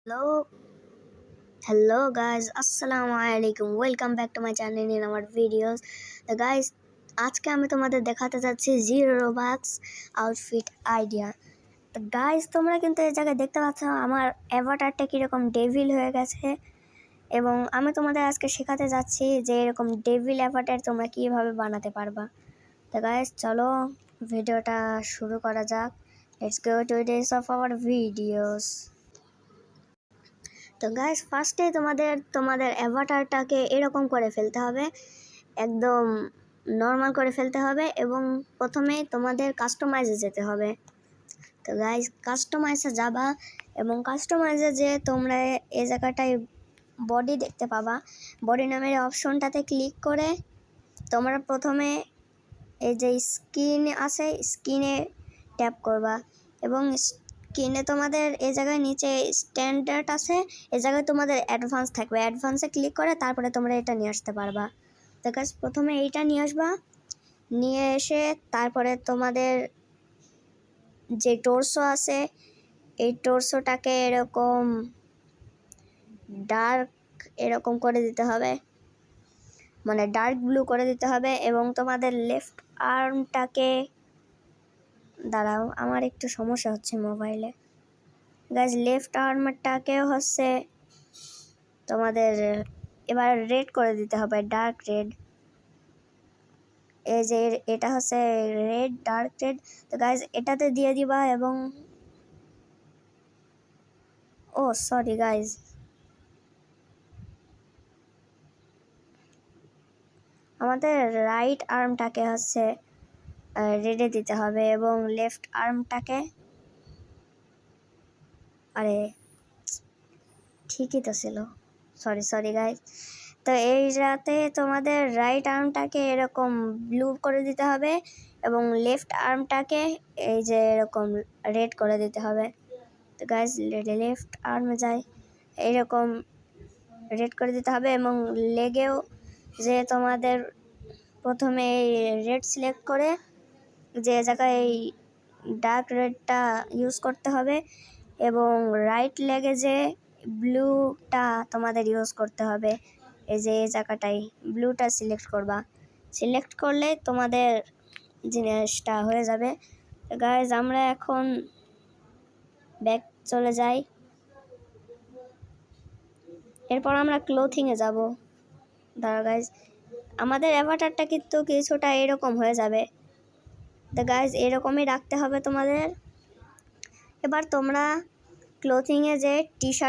Hello, hello guys, assalamu alaikum. Welcome back to my channel in our videos. The guys, আজকে আমি তোমাদের দেখাতে যাচ্ছি জিরো রোবাক্স আউটফিট আইডিয়া। তো গাইস, তোমরা কিন্তু এই জায়গায় দেখতে পাচ্ছ আমার অ্যাভাটারটা কীরকম ডেভিল হয়ে গেছে, এবং আমি তোমাদের আজকে শেখাতে যাচ্ছি যে এরকম ডেভিল অ্যাভাটার তোমরা কীভাবে বানাতে পারবা। তো গাইস, চলো ভিডিওটা শুরু করা যাক। Let's go to days of our videos. তো গাইস, ফার্স্টে তোমাদের অ্যাভাটারটাকে এরকম করে ফেলতে হবে, একদম নর্মাল করে ফেলতে হবে, এবং প্রথমে তোমাদের কাস্টমাইজে যেতে হবে। তো গাইস, কাস্টমাইজে যাবা এবং কাস্টমাইজে যে তোমরা এই জায়গাটায় বডি দেখতে পাবা। বডি নামের অপশনটাতে ক্লিক করে তোমরা প্রথমে এই যে স্ক্রিন আছে, স্ক্রিনে ট্যাপ করবা, এবং স্ক্রিনে তোমাদের এই জায়গায় নিচে স্ট্যান্ডার্ড আছে, এই জায়গায় তোমাদের অ্যাডভান্স থাকবে। অ্যাডভান্সে ক্লিক করে তারপরে তোমরা এটা নিয়ে আসতে পারবা। তো গাইস, প্রথমে এইটা নিয়ে আসবা, নিয়ে এসে তারপরে তোমাদের যে টর্সো আছে এই টর্সোটাকে এরকম ডার্ক এরকম করে দিতে হবে, মানে ডার্ক ব্লু করে দিতে হবে। এবং তোমাদের লেফট আর্মটাকে, দাঁড়াও আমার একটু সমস্যা হচ্ছে মোবাইলে। গাইজ, লেফট আর্মটাকেও হচ্ছে তোমাদের এবার রেড করে দিতে হবে, ডার্ক রেড। এই যে এটা হচ্ছে রেড, ডার্ক রেড। তো গাইজ, এটাতে দিয়ে দিবা। এবং ও সরি গাইজ, আমাদের রাইট আর্মটাকে হচ্ছে রেডে দিতে হবে, এবং লেফট আর্মটাকে, আরে ঠিকই তো ছিল, সরি গাইজ। তো এই রাতে তোমাদের রাইট আর্মটাকে এরকম ব্লু করে দিতে হবে, এবং লেফট আর্মটাকে এই যে এরকম রেড করে দিতে হবে। তো গাইজ, লেফট আর্মে যাই, এইরকম রেড করে দিতে হবে। এবং লেগেও যে তোমাদের প্রথমে এই রেড সিলেক্ট করে যে জায়গায় এই ডার্ক রেডটা ইউজ করতে হবে, এবং রাইট লেগে যে ব্লুটা তোমাদের ইউজ করতে হবে। এই যে এই জায়গাটায় ব্লুটা সিলেক্ট করবা, সিলেক্ট করলে তোমাদের জিনিসটা হয়ে যাবে। গাইজ, আমরা এখন ব্যাক চলে যাই, এরপর আমরা ক্লোথিংয়ে যাব। দাঁড়া গাইজ, আমাদের অ্যাভাটারটা কিন্তু কিছুটা এরকম হয়ে যাবে। তো গাইজ, এরকমই রাখতে হবে তোমাদের। এবার তোমরা ক্লোথিংয়ে যে টি শার্ট